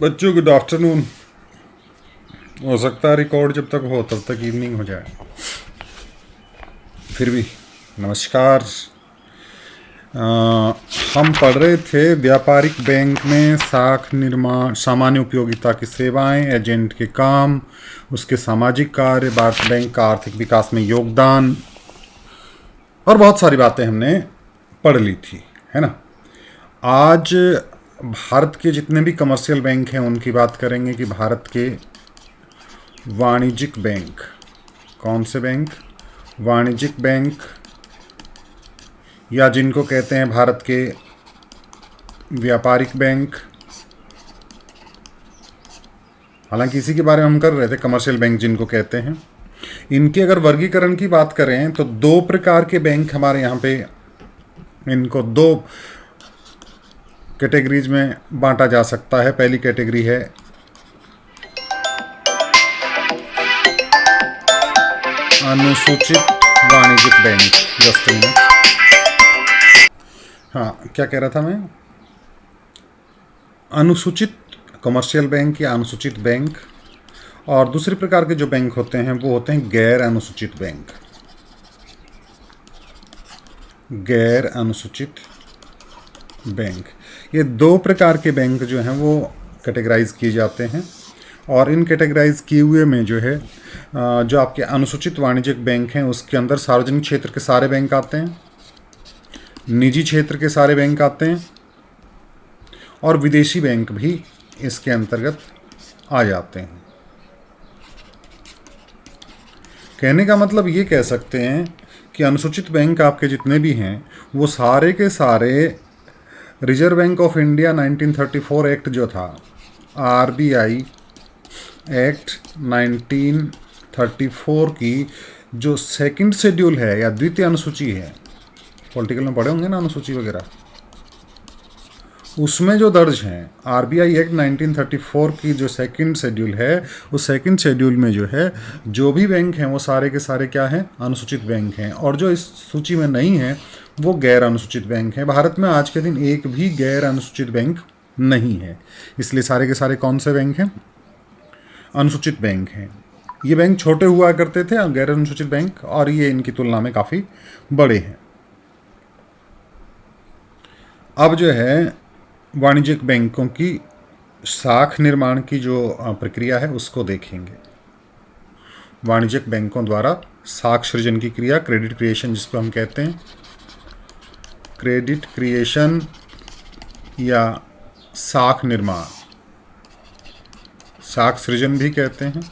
बच्चों good afternoon. हो सकता है रिकॉर्ड जब तक हो तब तक इवनिंग हो जाए, फिर भी नमस्कार। हम पढ़ रहे थे व्यापारिक बैंक में साख निर्माण, सामान्य उपयोगिता की सेवाएं, एजेंट के काम, उसके सामाजिक कार्य, भारत बैंक का आर्थिक विकास में योगदान और बहुत सारी बातें हमने पढ़ ली थी, है ना। आज भारत के जितने भी कमर्शियल बैंक हैं उनकी बात करेंगे कि भारत के वाणिज्यिक बैंक कौन से बैंक, वाणिज्यिक बैंक या जिनको कहते हैं भारत के व्यापारिक बैंक। हालांकि इसी के बारे में हम कर रहे थे, कमर्शियल बैंक जिनको कहते हैं। इनके अगर वर्गीकरण की बात करें तो दो प्रकार के बैंक हमारे यहाँ पे, इनको दो कैटेगरीज में बांटा जा सकता है। पहली कैटेगरी है अनुसूचित वाणिज्यिक बैंक। जस्ट मिनट, हाँ क्या कह रहा था मैं, अनुसूचित कमर्शियल बैंक या अनुसूचित बैंक। और दूसरे प्रकार के जो बैंक होते हैं वो होते हैं गैर अनुसूचित बैंक। गैर अनुसूचित बैंक, ये दो प्रकार के बैंक जो हैं वो कैटेगराइज किए जाते हैं। और इन कैटेगराइज किए हुए में जो है, जो आपके अनुसूचित वाणिज्यिक बैंक हैं उसके अंदर सार्वजनिक क्षेत्र के सारे बैंक आते हैं, निजी क्षेत्र के सारे बैंक आते हैं और विदेशी बैंक भी इसके अंतर्गत आ जाते हैं। कहने का मतलब ये कह सकते हैं कि अनुसूचित बैंक आपके जितने भी हैं वो सारे के सारे reserve bank of India 1934 act जो था, आरबीआई एक्ट 1934 की जो सेकंड शेड्यूल है या द्वितीय अनुसूची है, पॉलिटिकल में पढ़े होंगे ना अनुसूची वगैरह, उसमें जो दर्ज हैं आरबीआई एक्ट 1934 की जो सेकंड शेड्यूल है, उस सेकंड शेड्यूल में जो है जो भी बैंक हैं वो सारे के सारे क्या हैं, अनुसूचित बैंक हैं। और जो इस सूची में नहीं है वो गैर अनुसूचित बैंक हैं। भारत में आज के दिन एक भी गैर अनुसूचित बैंक नहीं है, इसलिए सारे के सारे कौन से बैंक हैं, अनुसूचित बैंक हैं। ये बैंक छोटे हुआ करते थे गैर अनुसूचित बैंक, और ये इनकी तुलना में काफ़ी बड़े हैं। अब जो है वाणिज्यिक बैंकों की साख निर्माण की जो प्रक्रिया है उसको देखेंगे। वाणिज्यिक बैंकों द्वारा साख सृजन की क्रिया, क्रेडिट क्रिएशन जिसको हम कहते हैं, क्रेडिट क्रिएशन या साख निर्माण, साख सृजन भी कहते हैं।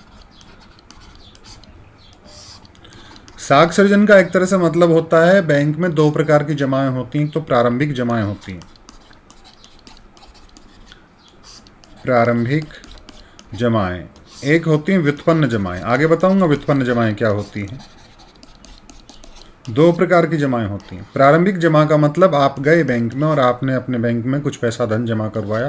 साख सृजन का एक तरह से मतलब होता है बैंक में दो प्रकार की जमाएं होती हैं। तो प्रारंभिक जमाएं होती हैं, प्रारंभिक जमाएं, एक होती हैं व्युत्पन्न जमाएं। आगे बताऊंगा व्युत्पन्न जमाएं क्या होती हैं। दो प्रकार की जमाएं होती हैं। प्रारंभिक जमा का मतलब आप गए बैंक में और आपने अपने बैंक में कुछ पैसा धन जमा करवाया,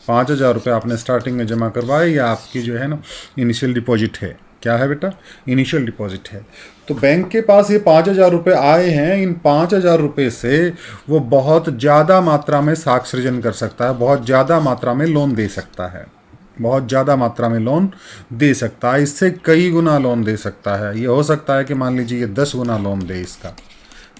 5,000 रुपये आपने स्टार्टिंग में जमा करवाया, या आपकी जो है ना इनिशियल डिपॉजिट है। क्या है बेटा, इनिशियल डिपॉजिट है। तो बैंक के पास ये 5,000 रुपये आए हैं, इन 5,000 रुपये से वो बहुत ज़्यादा मात्रा में साख सृजन कर सकता है, बहुत ज़्यादा मात्रा में लोन दे सकता है, बहुत ज़्यादा मात्रा में लोन दे सकता है। इससे कई गुना लोन दे सकता है। ये हो सकता है कि मान लीजिए ये 10 गुना लोन दे इसका,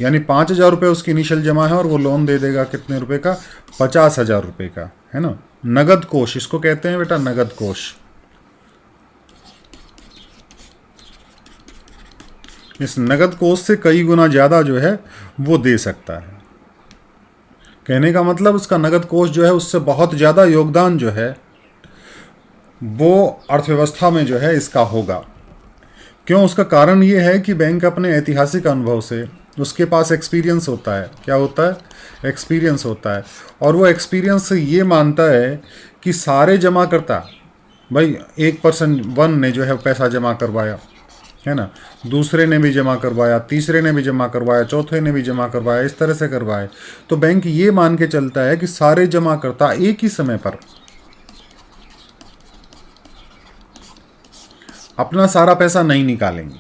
यानी 5,000 रुपये उसकी इनिशियल जमा है और वो लोन दे देगा कितने रुपए का, 50,000 रुपये का, है ना। नगद कोष इसको कहते हैं बेटा, नगद कोष। इस नगद कोष से कई गुना ज़्यादा जो है वो दे सकता है। कहने का मतलब उसका नगद कोष जो है उससे बहुत ज़्यादा योगदान जो है वो अर्थव्यवस्था में जो है इसका होगा। क्यों, उसका कारण ये है कि बैंक अपने ऐतिहासिक अनुभव से, उसके पास एक्सपीरियंस होता है। क्या होता है, एक्सपीरियंस होता है। और वो एक्सपीरियंस से ये मानता है कि सारे जमा करता, भाई एक पर्सन वन ने जो है पैसा जमा करवाया, है ना, दूसरे ने भी जमा करवाया, तीसरे ने भी जमा करवाया, चौथे ने भी जमा करवाया, इस तरह से करवाए। तो बैंक ये मान के चलता है कि सारे जमा करता एक ही समय पर अपना सारा पैसा नहीं निकालेंगे,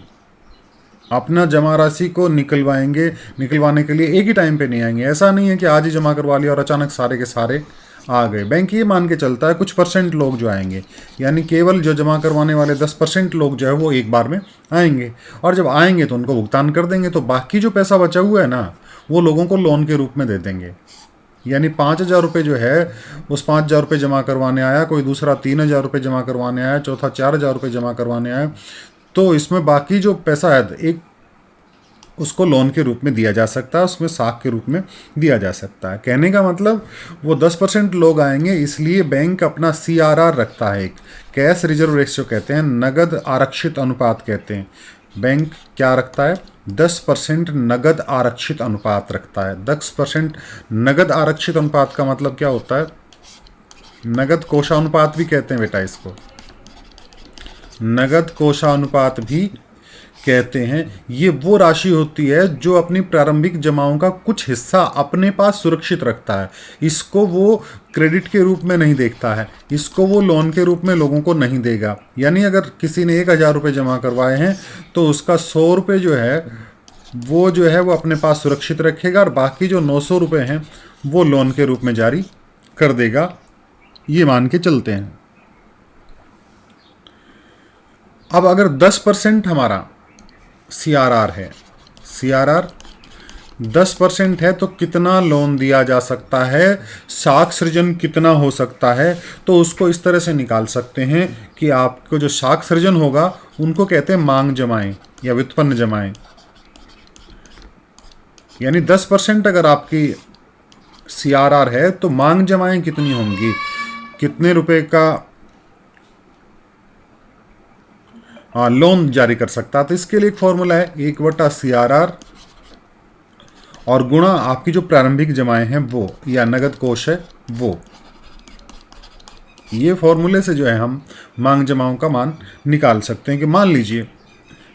अपना जमा राशि को निकलवाएंगे, निकलवाने के लिए एक ही टाइम पे नहीं आएंगे। ऐसा नहीं है कि आज ही जमा करवा लिया और अचानक सारे के सारे आ गए। बैंक ये मान के चलता है कुछ परसेंट लोग जो आएंगे, यानी केवल जो जमा करवाने वाले 10% लोग जो है वो एक बार में आएंगे, और जब आएंगे तो उनको भुगतान कर देंगे, तो बाकी जो पैसा बचा हुआ है ना वो लोगों को लोन के रूप में दे देंगे। यानी 5,000 रुपये जो है उस 5,000 रुपये जमा करवाने आया, कोई दूसरा 3,000 रुपये जमा करवाने आया, चौथा 4,000 रुपये जमा करवाने आया, तो इसमें बाकी जो पैसा है एक उसको लोन के रूप में दिया जा सकता है, उसमें साख के रूप में दिया जा सकता है। कहने का मतलब वो 10% लोग आएंगे, इसलिए बैंक अपना CRR रखता है, एक कैश रिजर्व रेशियो कहते हैं, नगद आरक्षित अनुपात कहते हैं। बैंक क्या रखता है? 10% नगद आरक्षित अनुपात रखता है। 10% नगद आरक्षित अनुपात का मतलब क्या होता है? नगद कोषानुपात भी कहते हैं बेटा इसको, नगद कोषानुपात भी कहते हैं। ये वो राशि होती है जो अपनी प्रारंभिक जमाओं का कुछ हिस्सा अपने पास सुरक्षित रखता है। इसको वो क्रेडिट के रूप में नहीं देखता है, इसको वो लोन के रूप में लोगों को नहीं देगा। यानी अगर किसी ने 1,000 रुपये जमा करवाए हैं तो उसका 100 रुपये जो है वो अपने पास सुरक्षित रखेगा, और बाकी जो 900 रुपये हैं वो लोन के रूप में जारी कर देगा। ये मान के चलते हैं। अब अगर 10% हमारा CRR है, CRR 10% है, तो कितना लोन दिया जा सकता है, साख सृजन कितना हो सकता है, तो उसको इस तरह से निकाल सकते हैं कि आपको जो साख सृजन होगा उनको कहते हैं मांग जमाएं या व्युत्पन्न जमाएं। यानी 10% अगर आपकी CRR है तो मांग जमाएं कितनी होंगी, कितने रुपए का लोन जारी कर सकता है। तो इसके लिए एक फॉर्मूला है 1/CRR और गुणा आपकी जो प्रारंभिक जमाएं हैं वो, या नगद कोष है वो। ये फॉर्मूले से जो है हम मांग जमाओं का मान निकाल सकते हैं कि मान लीजिए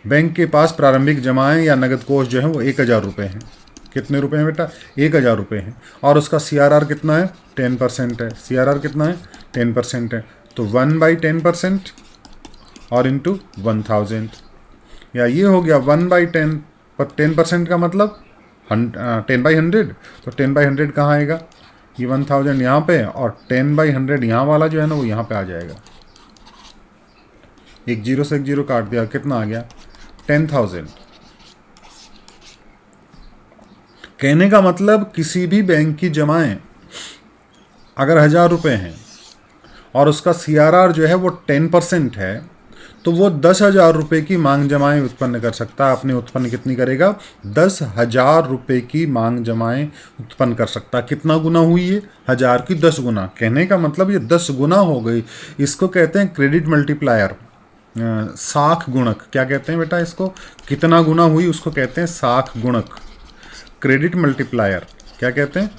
बैंक के पास प्रारंभिक जमाएं या नगद कोष जो है वो 1,000 रुपये हैं। कितने रुपए हैं बेटा? 1,000 रुपये हैं, और उसका CRR कितना है? 10% है। CRR कितना है? 10% है। तो 1/10% और इंटू 1,000, या ये हो गया 1/10 पर 10% का मतलब 10/100। तो 10/100 कहाँ आएगा? ये 1,000 यहाँ पे, और 10/100 यहाँ वाला जो है ना वो यहाँ पे आ जाएगा। एक जीरो से एक जीरो काट दिया, कितना आ गया? 10,000। कहने का मतलब किसी भी बैंक की जमाएं अगर 1,000 रुपये हैं और उसका CRR जो है वो 10% है, तो वो 10,000 रुपये की मांग जमाएं उत्पन्न कर सकता है। अपने उत्पन्न कितनी करेगा? 10,000 रुपये की मांग जमाएं उत्पन्न कर सकता है। कितना गुना हुई है? 1,000 की 10 गुना। कहने का मतलब ये 10 गुना हो गई। इसको कहते हैं क्रेडिट मल्टीप्लायर, साख गुणक। क्या कहते हैं बेटा इसको? कितना गुना हुई उसको कहते हैं साख गुणक, क्रेडिट मल्टीप्लायर। क्या कहते हैं?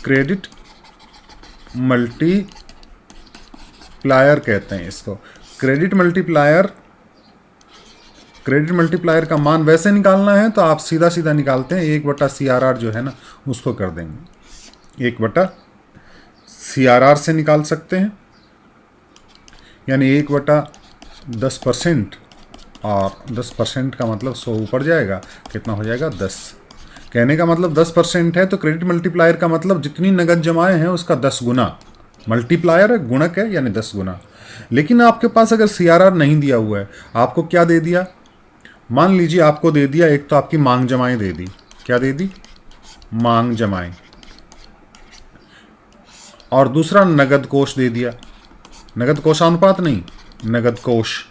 क्रेडिट मल्टीप्लायर कहते हैं इसको। क्रेडिट मल्टीप्लायर का मान वैसे निकालना है तो आप सीधा सीधा निकालते हैं, 1/CRR जो है ना उसको कर देंगे। 1/CRR से निकाल सकते हैं, यानी 1/10%, और 10% का मतलब 100 ऊपर जाएगा, कितना हो जाएगा? 10। कहने का मतलब 10% है तो क्रेडिट मल्टीप्लायर का मतलब जितनी नगद जमाएं हैं उसका 10 गुना। मल्टीप्लायर है, गुणक है, यानी 10 गुना। लेकिन आपके पास अगर CRR नहीं दिया हुआ है, आपको क्या दे दिया? मान लीजिए आपको दे दिया, एक तो आपकी मांग जमाएं दे दी। क्या दे दी? मांग जमाएं। और दूसरा नगद कोष दे दिया। नगद कोषानुपात नहीं, नगद कोष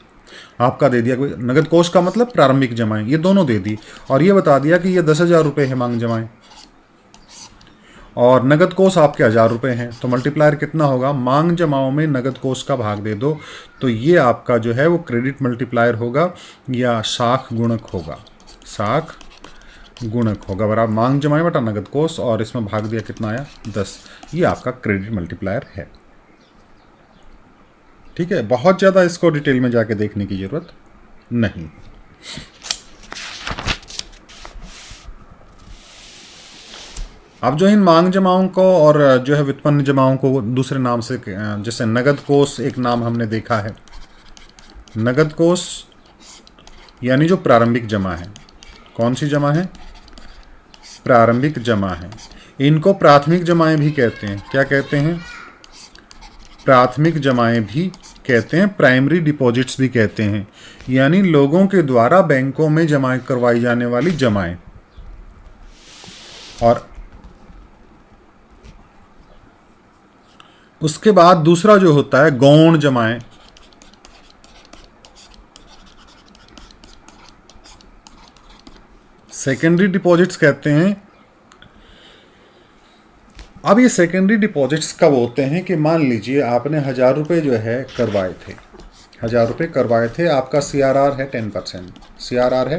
आपका दे दिया। कोई नगद कोष का मतलब प्रारंभिक जमाएं, ये दोनों दे दी, और ये बता दिया कि ये 10,000 रुपये है मांग जमाएं, और नगद कोष आपके 1,000 रुपये हैं। तो मल्टीप्लायर कितना होगा? मांग जमाओं में नगद कोष का भाग दे दो, तो ये आपका जो है वो क्रेडिट मल्टीप्लायर होगा या साख गुणक होगा। साख गुणक होगा बराबर मांग जमाएं बटा नगद कोष, और इसमें भाग दिया कितना आया? 10। ये आपका क्रेडिट मल्टीप्लायर है। ठीक है, बहुत ज़्यादा इसको डिटेल में जाके देखने की ज़रूरत नहीं। अब जो इन मांग जमाओं को और जो है व्युत्पन्न जमाओं को दूसरे नाम से, जैसे नगद कोष एक नाम हमने देखा है। नगद कोष यानी जो प्रारंभिक जमा है। कौन सी जमा है? प्रारंभिक जमा है। इनको प्राथमिक जमाएं भी कहते हैं। क्या कहते हैं? प्राथमिक जमाएं भी कहते हैं, प्राइमरी डिपॉजिट्स भी कहते हैं, यानी लोगों के द्वारा बैंकों में जमा करवाई जाने वाली जमाएं। और उसके बाद दूसरा जो होता है गौण जमाएं। सेकेंडरी डिपॉजिट्स कहते हैं। अब ये सेकेंडरी डिपॉजिट्स कब होते हैं कि मान लीजिए आपने 1000 रुपये जो है करवाए थे, 1000 रुपये करवाए थे, आपका CRR है 10%, CRR है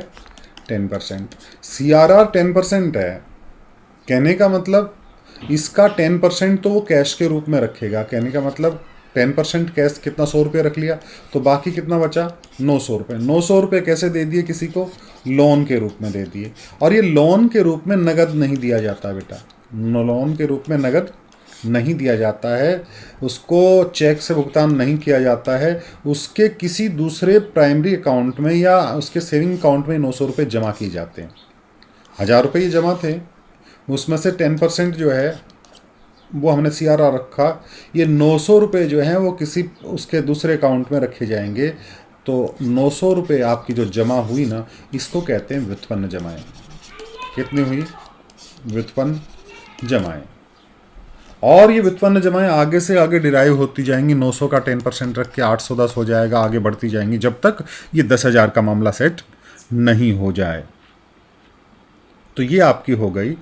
10%, CRR 10% है। कहने का मतलब इसका 10% तो वो कैश के रूप में रखेगा। कहने का मतलब 10% कैश कितना, 100 रुपये रख लिया, तो बाकी कितना बचा, 900 रुपये। 900 रुपये कैसे दे दिए किसी को, लोन के रूप में दे दिए। और ये लोन के रूप में नगद नहीं दिया जाता बेटा, लोन के रूप में नगद नहीं दिया जाता है, उसको चेक से भुगतान नहीं किया जाता है, उसके किसी दूसरे प्राइमरी अकाउंट में या उसके सेविंग अकाउंट में 900 रुपये जमा किए जाते हैं। 1000 रुपये ये जमा थे, उसमें से 10% जो है वो हमने CRR रखा, ये 900 रुपये जो हैं वो किसी उसके दूसरे अकाउंट में रखे जाएंगे। तो 900 रुपये आपकी जो जमा हुई ना, इसको कहते हैं व्युत्पन्न जमाएं। कितनी हुई, व्युत्पन्न जमाएं। और ये व्युत्पन्न जमाएं आगे से आगे डिराइव होती जाएंगी, 900 का 10% रख के 810 हो जाएगा, आगे बढ़ती जाएंगी जब तक ये 10,000 का मामला सेट नहीं हो जाए। तो ये आपकी हो गई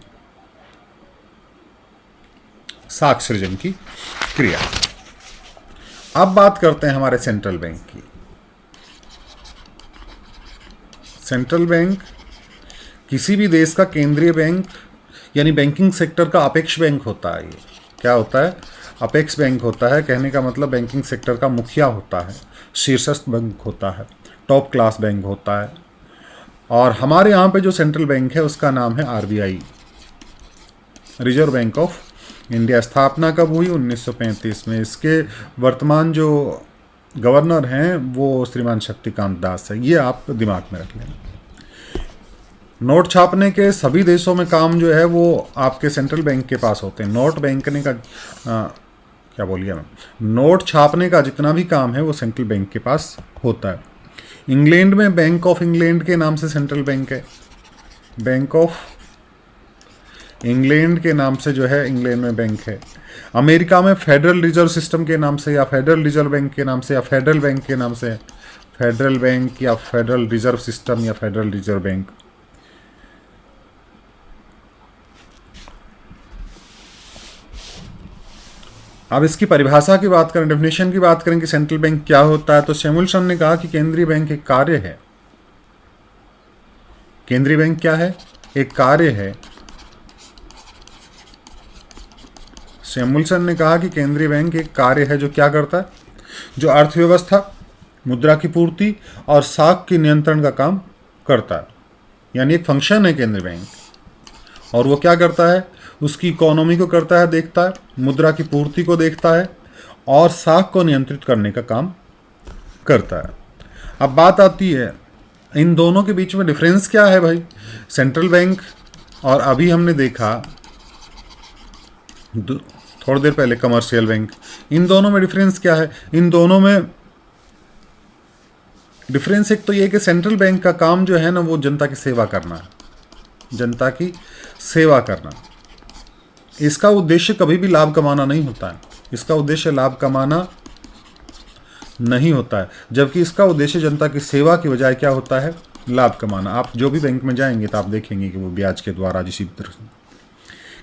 साख सृजन की क्रिया। अब बात करते हैं हमारे सेंट्रल बैंक की। सेंट्रल बैंक किसी भी देश का केंद्रीय बैंक यानी बैंकिंग सेक्टर का अपेक्ष बैंक होता है। ये क्या होता है, अपेक्स बैंक होता है। कहने का मतलब बैंकिंग सेक्टर का मुखिया होता है, शीर्षस्थ बैंक होता है, टॉप क्लास बैंक होता है। और हमारे यहाँ पे जो सेंट्रल बैंक है उसका नाम है RBI, reserve bank of India. स्थापना कब हुई, 1935 में। इसके वर्तमान जो गवर्नर हैं वो श्रीमान शक्तिकांत दास है। ये आप दिमाग में रख लें। नोट छापने के सभी देशों में काम जो है वो आपके सेंट्रल बैंक के पास होते हैं। नोट बैंकने का क्या बोलिए मैं, नोट छापने का जितना भी काम है वो सेंट्रल बैंक के पास होता है। इंग्लैंड में बैंक ऑफ इंग्लैंड के नाम से सेंट्रल बैंक है, बैंक ऑफ इंग्लैंड के नाम से जो है इंग्लैंड में बैंक है। अमेरिका में फेडरल रिजर्व सिस्टम के नाम से या फेडरल रिजर्व बैंक के नाम से या फेडरल बैंक के नाम से, फेडरल बैंक या फेडरल रिजर्व सिस्टम या फेडरल रिजर्व बैंक। अब इसकी परिभाषा की बात करें, डेफिनेशन की बात करें कि सेंट्रल बैंक क्या होता है, तो सैमुअल्सन ने कहा कि केंद्रीय बैंक एक कार्य है। केंद्रीय बैंक क्या है, एक कार्य है। सैमुअल्सन ने कहा कि केंद्रीय बैंक एक कार्य है जो क्या करता है, जो अर्थव्यवस्था, मुद्रा की पूर्ति और साख के नियंत्रण का काम करता है। यानी एक फंक्शन है केंद्रीय बैंक। और वो क्या करता है, उसकी इकोनॉमी को करता है, देखता है, मुद्रा की पूर्ति को देखता है और साख को नियंत्रित करने का काम करता है। अब बात आती है इन दोनों के बीच में डिफरेंस क्या है भाई, सेंट्रल बैंक और अभी हमने देखा थोड़ी देर पहले कमर्शियल बैंक। इन दोनों में डिफरेंस क्या है, इन दोनों में डिफरेंस एक तो ये कि सेंट्रल बैंक का काम जो है ना वो जनता की सेवा करना है, जनता की सेवा करना। इसका उद्देश्य कभी भी लाभ कमाना नहीं होता है, इसका उद्देश्य लाभ कमाना नहीं होता है, जबकि इसका उद्देश्य जनता की सेवा की बजाय क्या होता है, लाभ कमाना। आप जो भी बैंक में जाएंगे तो आप देखेंगे कि वो ब्याज के द्वारा जिसी तरह।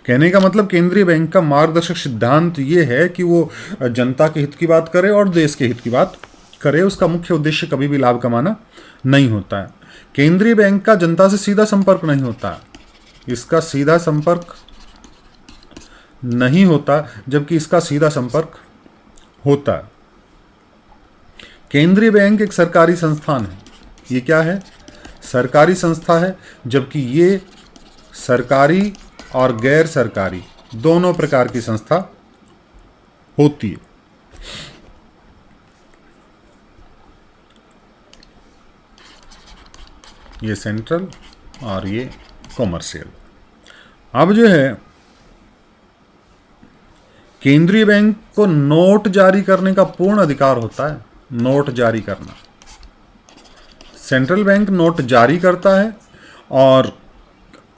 कहने का मतलब केंद्रीय बैंक का मार्गदर्शक सिद्धांत ये है कि वो जनता के हित की बात करे और देश के हित की बात करे। उसका मुख्य उद्देश्य कभी भी लाभ कमाना नहीं होता है। केंद्रीय बैंक का जनता से सीधा संपर्क नहीं होता है, इसका सीधा संपर्क नहीं होता, जबकि इसका सीधा संपर्क होता है। केंद्रीय बैंक एक सरकारी संस्थान है। ये क्या है, सरकारी संस्था है, जबकि ये सरकारी और गैर सरकारी दोनों प्रकार की संस्था होती है। ये सेंट्रल और ये कॉमर्शियल। अब जो है केंद्रीय बैंक को नोट जारी करने का पूर्ण अधिकार होता है। नोट जारी करना, सेंट्रल बैंक नोट जारी करता है, और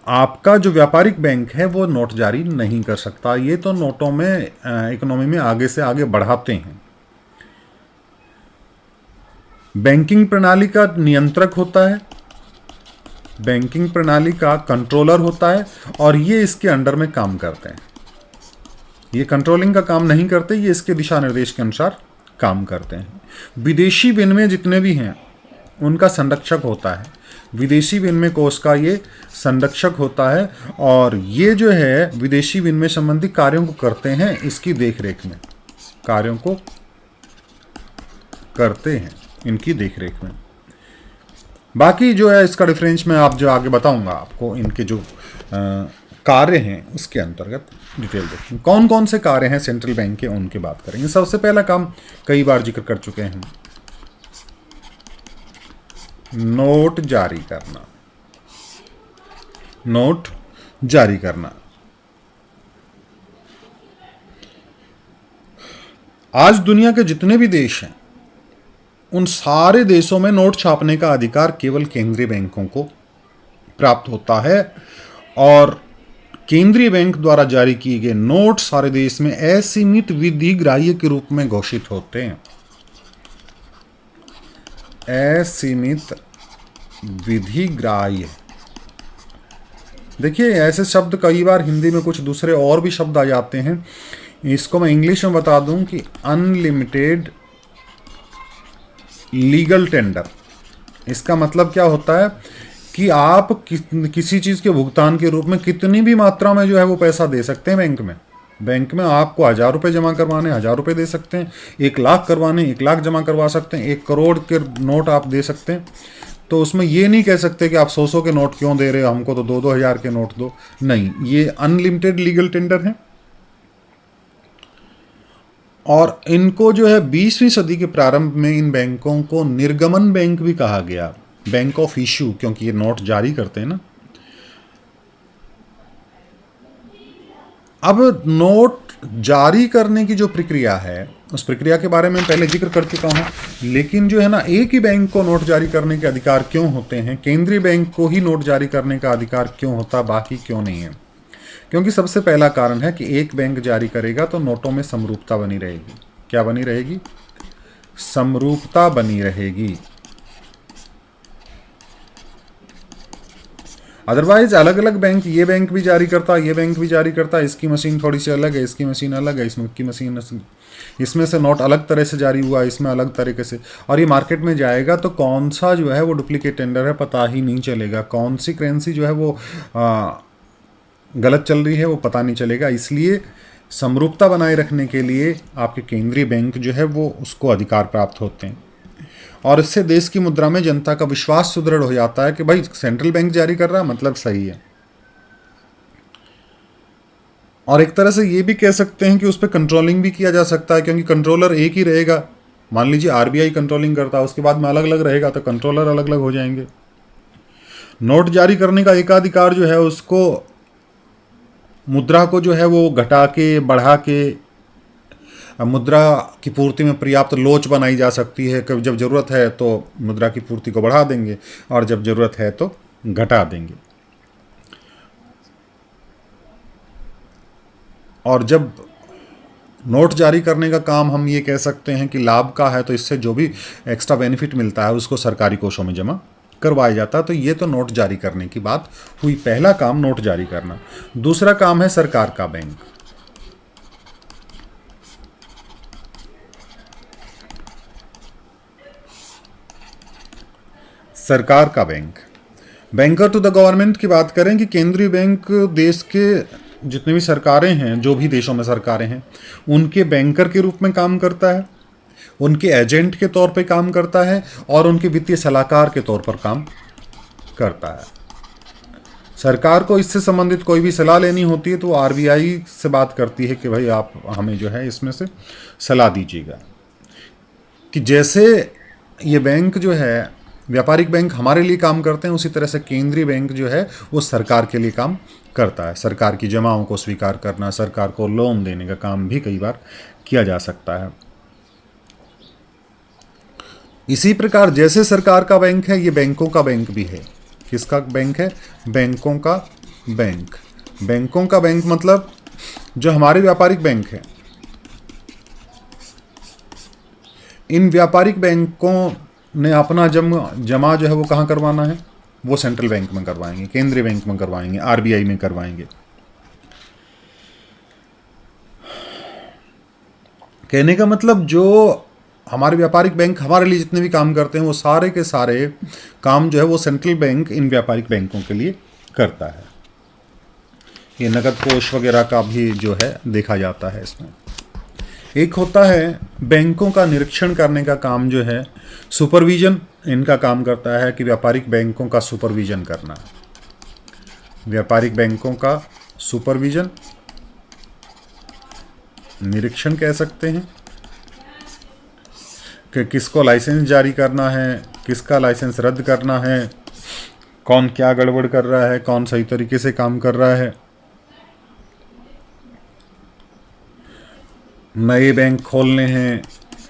आपका जो व्यापारिक बैंक है वो नोट जारी नहीं कर सकता। ये तो नोटों में इकोनॉमी में आगे से आगे बढ़ाते हैं। बैंकिंग प्रणाली का नियंत्रक होता है, बैंकिंग प्रणाली का कंट्रोलर होता है, और ये इसके अंडर में काम करते हैं। ये कंट्रोलिंग का काम नहीं करते, ये इसके दिशा निर्देश के अनुसार काम करते हैं। विदेशी विनिमय जितने भी हैं उनका संरक्षक होता है, विदेशी विनिमय कोष का ये संरक्षक होता है, और ये जो है विदेशी विनिमय संबंधी कार्यों को करते हैं, इसकी देखरेख में कार्यों को करते हैं, इनकी देखरेख में। बाकी जो है इसका डिफरेंस मैं आप जो आगे बताऊंगा आपको, इनके जो कार्य हैं उसके अंतर्गत डिटेल देखेंगे। कौन कौन से कार्य हैं सेंट्रल बैंक के, उनकी बात करेंगे। सबसे पहला काम कई बार जिक्र कर चुके हैं, नोट जारी करना। नोट जारी करना, आज दुनिया के जितने भी देश हैं उन सारे देशों में नोट छापने का अधिकार केवल केंद्रीय बैंकों को प्राप्त होता है, और केंद्रीय बैंक द्वारा जारी किए गए नोट सारे देश में असीमित विधि ग्राह्य के रूप में घोषित होते हैं। असीमित विधि ग्राह्य, देखिए ऐसे शब्द कई बार हिंदी में कुछ दूसरे और भी शब्द आ जाते हैं। इसको मैं इंग्लिश में बता दूं कि अनलिमिटेड लीगल टेंडर। इसका मतलब क्या होता है कि आप किसी चीज़ के भुगतान के रूप में कितनी भी मात्रा में जो है वो पैसा दे सकते हैं बैंक में। बैंक में आपको 1000 रुपये जमा करवाने 1000 रुपये दे सकते हैं, 1 लाख करवाने 1 लाख जमा करवा सकते हैं, 1 करोड़ के नोट आप दे सकते हैं। तो उसमें ये नहीं कह सकते कि आप 100 के नोट क्यों दे रहे हो, हमको तो 2-2 हज़ार के नोट दो। नहीं, ये अनलिमिटेड लीगल टेंडर है। और इनको जो है 20वीं सदी के प्रारंभ में इन बैंकों को निर्गमन बैंक भी कहा गया, बैंक ऑफ इश्यू, क्योंकि ये नोट जारी करते हैं ना। अब नोट जारी करने की जो प्रक्रिया है उस प्रक्रिया के बारे में पहले जिक्र कर चुका हूं, लेकिन जो है ना एक ही बैंक को नोट जारी करने के अधिकार क्यों होते हैं, केंद्रीय बैंक को ही नोट जारी करने का अधिकार क्यों होता, बाकी क्यों नहीं है? क्योंकि सबसे पहला कारण है कि एक बैंक जारी करेगा तो नोटों में समरूपता बनी रहेगी। क्या बनी रहेगी? समरूपता बनी रहेगी। अदरवाइज अलग अलग बैंक, ये बैंक भी जारी करता, ये बैंक भी जारी करता, इसकी मशीन थोड़ी सी अलग है, इसकी मशीन अलग है, इसकी मशीन, इसमें से नोट अलग तरह से जारी हुआ, इसमें अलग तरीके से, और ये मार्केट में जाएगा तो कौन सा जो है वो डुप्लीकेट टेंडर है पता ही नहीं चलेगा, कौन सी करेंसी जो है वो गलत चल रही है वो पता नहीं चलेगा। इसलिए समरूपता बनाए रखने के लिए आपके केंद्रीय बैंक जो है वो उसको अधिकार प्राप्त होते हैं, और इससे देश की मुद्रा में जनता का विश्वास सुदृढ़ हो जाता है कि भाई सेंट्रल बैंक जारी कर रहा है मतलब सही है। और एक तरह से ये भी कह सकते हैं कि उस पर कंट्रोलिंग भी किया जा सकता है, क्योंकि कंट्रोलर एक ही रहेगा। मान लीजिए आरबीआई कंट्रोलिंग करता है, उसके बाद में अलग अलग रहेगा तो कंट्रोलर अलग अलग हो जाएंगे। नोट जारी करने का एकाधिकार जो है उसको मुद्रा को जो है वो घटा के बढ़ा के मुद्रा की पूर्ति में पर्याप्त लोच बनाई जा सकती है। कभी जब ज़रूरत है तो मुद्रा की पूर्ति को बढ़ा देंगे और जब ज़रूरत है तो घटा देंगे। और जब नोट जारी करने का काम हम ये कह सकते हैं कि लाभ का है, तो इससे जो भी एक्स्ट्रा बेनिफिट मिलता है उसको सरकारी कोषों में जमा करवाया जाता है। तो ये तो नोट जारी करने की बात हुई, पहला काम नोट जारी करना। दूसरा काम है सरकार का बैंक। सरकार का bank, banker to the government की बात करें कि केंद्रीय बैंक देश के जितने भी सरकारें हैं, जो भी देशों में सरकारें हैं, उनके बैंकर के रूप में काम करता है, उनके एजेंट के तौर पे काम करता है और उनके वित्तीय सलाहकार के तौर पर काम करता है। सरकार को इससे संबंधित कोई भी सलाह लेनी होती है तो आरबीआई से बात करती है कि भाई आप हमें जो है इसमें से सलाह दीजिएगा। कि जैसे ये बैंक जो है व्यापारिक बैंक हमारे लिए काम करते हैं, उसी तरह से केंद्रीय बैंक जो है वो सरकार के लिए काम करता है। सरकार की जमाओं को स्वीकार करना, सरकार को लोन देने का काम भी कई बार किया जा सकता है। इसी प्रकार जैसे सरकार का बैंक है, ये बैंकों का बैंक भी है। किसका बैंक है? बैंकों का बैंक। बैंकों का बैंक मतलब जो हमारे व्यापारिक बैंक है, इन व्यापारिक बैंकों ने अपना जमा जो है वो कहाँ करवाना है? वो सेंट्रल बैंक में करवाएंगे, केंद्रीय बैंक में करवाएंगे, आरबीआई में करवाएंगे। कहने का मतलब जो हमारे व्यापारिक बैंक हमारे लिए जितने भी काम करते हैं वो सारे के सारे काम जो है वो सेंट्रल बैंक इन व्यापारिक बैंकों के लिए करता है। ये नकद कोष वगैरह का भी जो है देखा जाता है इसमें। एक होता है बैंकों का निरीक्षण करने का काम जो है, सुपरविजन इनका काम करता है कि व्यापारिक बैंकों का सुपरविजन करना। व्यापारिक बैंकों का सुपरविजन, निरीक्षण कह सकते हैं कि किसको लाइसेंस जारी करना है, किसका लाइसेंस रद्द करना है, कौन क्या गड़बड़ कर रहा है, कौन सही तरीके से काम कर रहा है। नए बैंक खोलने हैं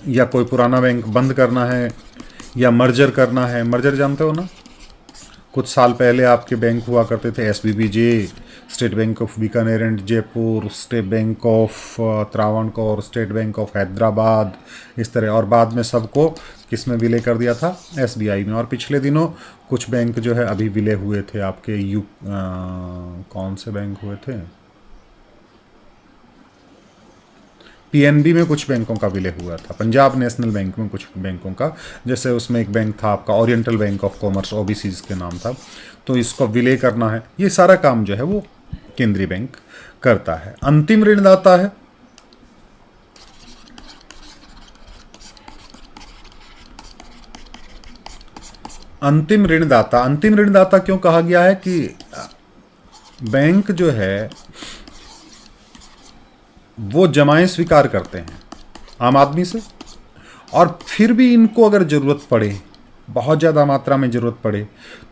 या कोई पुराना बैंक बंद करना है या मर्जर करना है। मर्जर जानते हो ना? कुछ साल पहले आपके बैंक हुआ करते थे SBBJ, state bank of Bikaner and Jaipur, state bank of Travancore, state bank of Hyderabad, इस तरह। और बाद में सबको किस में विलय कर दिया था? एसबीआई में। और पिछले दिनों कुछ बैंक जो है अभी विलय हुए थे आपके कौन से बैंक हुए थे? पीएनबी में कुछ बैंकों का विलय हुआ था, पंजाब नेशनल बैंक में कुछ बैंकों का, जैसे उसमें एक बैंक था आपका oriental bank of commerce, OBCs के नाम था, तो इसको विलय करना है। ये सारा काम जो है वो केंद्रीय बैंक करता है। अंतिम ऋणदाता है अंतिम ऋणदाता। अंतिम ऋणदाता क्यों कहा गया है? कि बैंक जो है वो जमाएं स्वीकार करते हैं आम आदमी से, और फिर भी इनको अगर ज़रूरत पड़े, बहुत ज़्यादा मात्रा में ज़रूरत पड़े,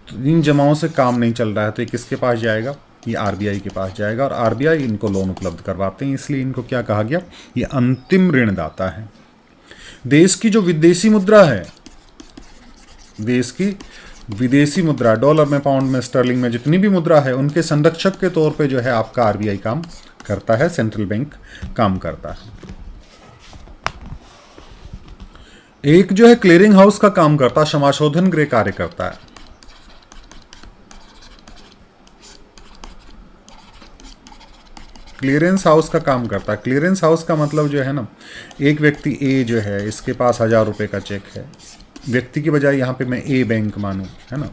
तो इन जमाओं से काम नहीं चल रहा है तो ये किसके पास जाएगा? ये आरबीआई के पास जाएगा, और आरबीआई इनको लोन उपलब्ध करवाते हैं। इसलिए इनको क्या कहा गया? ये अंतिम ऋणदाता है। देश की जो विदेशी मुद्रा है, देश की विदेशी मुद्रा, डॉलर में, पाउंड में, स्टर्लिंग में, जितनी भी मुद्रा है, उनके संरक्षक के तौर पे जो है आपका आरबीआई काम करता है, सेंट्रल बैंक काम करता है। एक जो है क्लियरिंग हाउस का काम करता है, समाशोधन गृह कार्य करता है। क्लियरेंस हाउस का काम करता है। क्लियरेंस हाउस का मतलब जो है ना, एक व्यक्ति ए जो है, इसके पास 1000 रुपये का चेक है, व्यक्ति की बजाय यहाँ पे मैं ए बैंक मानूं, है ना,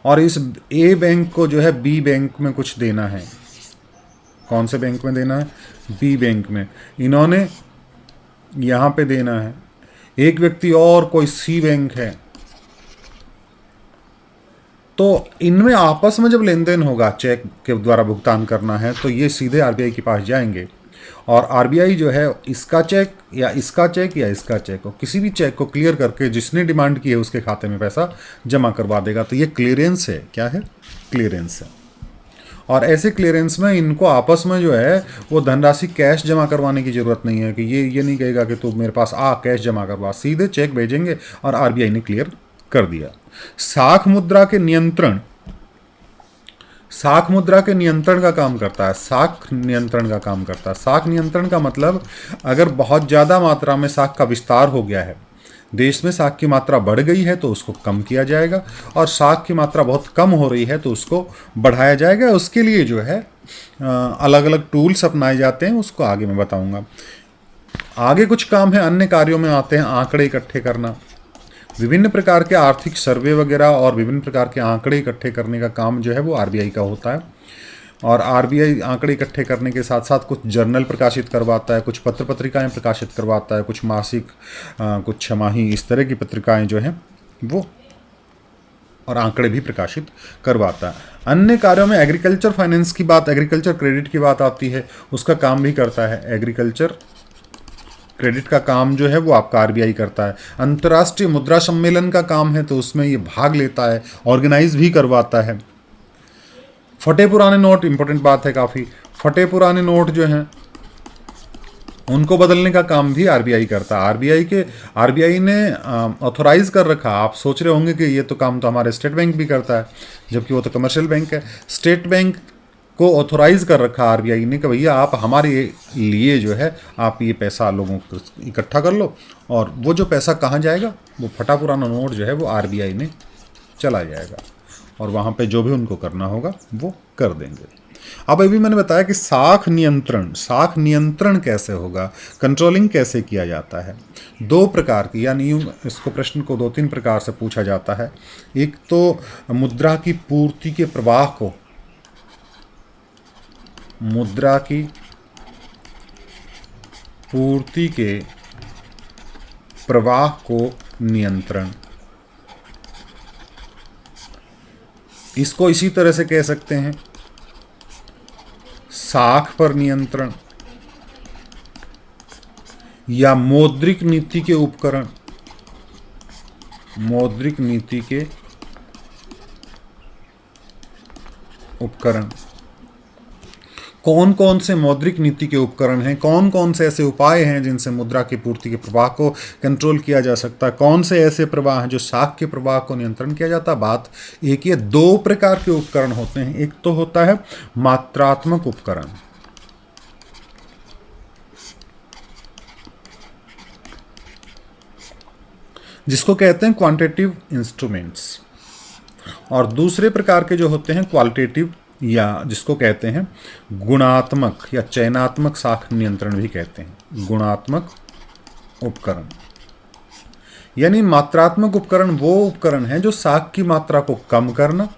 और इस ए बैंक को जो है बी बैंक में कुछ देना है। कौन से बैंक में देना है? बी बैंक में। इन्होंने यहाँ पे देना है। एक व्यक्ति और कोई सी बैंक है, तो इनमें आपस में जब लेन देन होगा, चेक के द्वारा भुगतान करना है, तो ये सीधे आरबीआई के पास जाएंगे, और आरबीआई जो है इसका चेक या इसका चेक या इसका चेक हो, किसी भी चेक को क्लियर करके जिसने डिमांड की है उसके खाते में पैसा जमा करवा देगा। तो ये क्लियरेंस है। क्या है? क्लियरेंस है। और ऐसे क्लियरेंस में इनको आपस में जो है वो धनराशि कैश जमा करवाने की ज़रूरत नहीं है कि ये नहीं कहेगा कि तू मेरे पास आ कैश जमा करवा, सीधे चेक भेजेंगे और आरबीआई ने क्लियर कर दिया। साख मुद्रा के नियंत्रण, साख मुद्रा के नियंत्रण का काम करता है। साख नियंत्रण का काम करता है। साख नियंत्रण का मतलब अगर बहुत ज़्यादा मात्रा में साख का विस्तार हो गया है, देश में साख की मात्रा बढ़ गई है तो उसको कम किया जाएगा, और साख की मात्रा बहुत कम हो रही है तो उसको बढ़ाया जाएगा। उसके लिए जो है अलग अलग टूल्स अपनाए जाते हैं, उसको आगे मैं बताऊंगा। आगे कुछ काम है, अन्य कार्यों में आते हैं आंकड़े इकट्ठे करना, विभिन्न प्रकार के आर्थिक सर्वे वगैरह और विभिन्न प्रकार के आंकड़े इकट्ठे करने का काम जो है वो आरबीआई का होता है। और आरबीआई आंकड़े इकट्ठे करने के साथ साथ कुछ जर्नल प्रकाशित करवाता है, कुछ पत्र पत्रिकाएं प्रकाशित करवाता है, कुछ मासिक, कुछ छमाही, इस तरह की पत्रिकाएं जो हैं वो, और आंकड़े भी प्रकाशित करवाता है। अन्य कार्यों में एग्रीकल्चर फाइनेंस की बात, एग्रीकल्चर क्रेडिट की बात आती है, उसका काम भी करता है। एग्रीकल्चर क्रेडिट का काम जो है वो आपका आरबीआई करता है। अंतर्राष्ट्रीय मुद्रा सम्मेलन का काम है तो उसमें ये भाग लेता है, ऑर्गेनाइज भी करवाता है। फटे पुराने नोट, इंपॉर्टेंट बात है काफ़ी, फटे पुराने नोट जो हैं उनको बदलने का काम भी आरबीआई करता है। आरबीआई ने ऑथोराइज कर रखा। आप सोच रहे होंगे कि ये तो काम तो हमारे स्टेट बैंक भी करता है, जबकि वो तो कमर्शियल बैंक है। स्टेट बैंक को ऑथोराइज कर रखा आरबीआई ने कि भैया आप हमारे लिए जो है आप ये पैसा लोगों को इकट्ठा कर लो, और वो जो पैसा कहाँ जाएगा, वो फटा पुराना नोट जो है वो आरबीआई में चला जाएगा, और वहाँ पे जो भी उनको करना होगा वो कर देंगे। अब अभी मैंने बताया कि साख नियंत्रण कैसे होगा, कंट्रोलिंग कैसे किया जाता है। दो प्रकार की, यानी यूँ इसको प्रश्न को दो तीन प्रकार से पूछा जाता है। एक तो मुद्रा की पूर्ति के प्रवाह को, मुद्रा की पूर्ति के प्रवाह को नियंत्रण, इसको इसी तरह से कह सकते हैं साख पर नियंत्रण, या मौद्रिक नीति के उपकरण, मौद्रिक नीति के उपकरण। कौन कौन से मौद्रिक नीति के उपकरण हैं, कौन कौन से ऐसे उपाय हैं जिनसे मुद्रा की पूर्ति के प्रवाह को कंट्रोल किया जा सकता है, कौन से ऐसे प्रवाह हैं जो साख के प्रवाह को नियंत्रण किया जाता है। बात एक ये दो प्रकार के उपकरण होते हैं। एक तो होता है मात्रात्मक उपकरण, जिसको कहते हैं क्वांटिटेटिव इंस्ट्रूमेंट्स, और दूसरे प्रकार के जो होते हैं क्वालिटेटिव, या जिसको कहते हैं गुणात्मक या चयनात्मक साख नियंत्रण भी कहते हैं, गुणात्मक उपकरण। यानी मात्रात्मक उपकरण वो उपकरण है जो साख की मात्रा को कम करना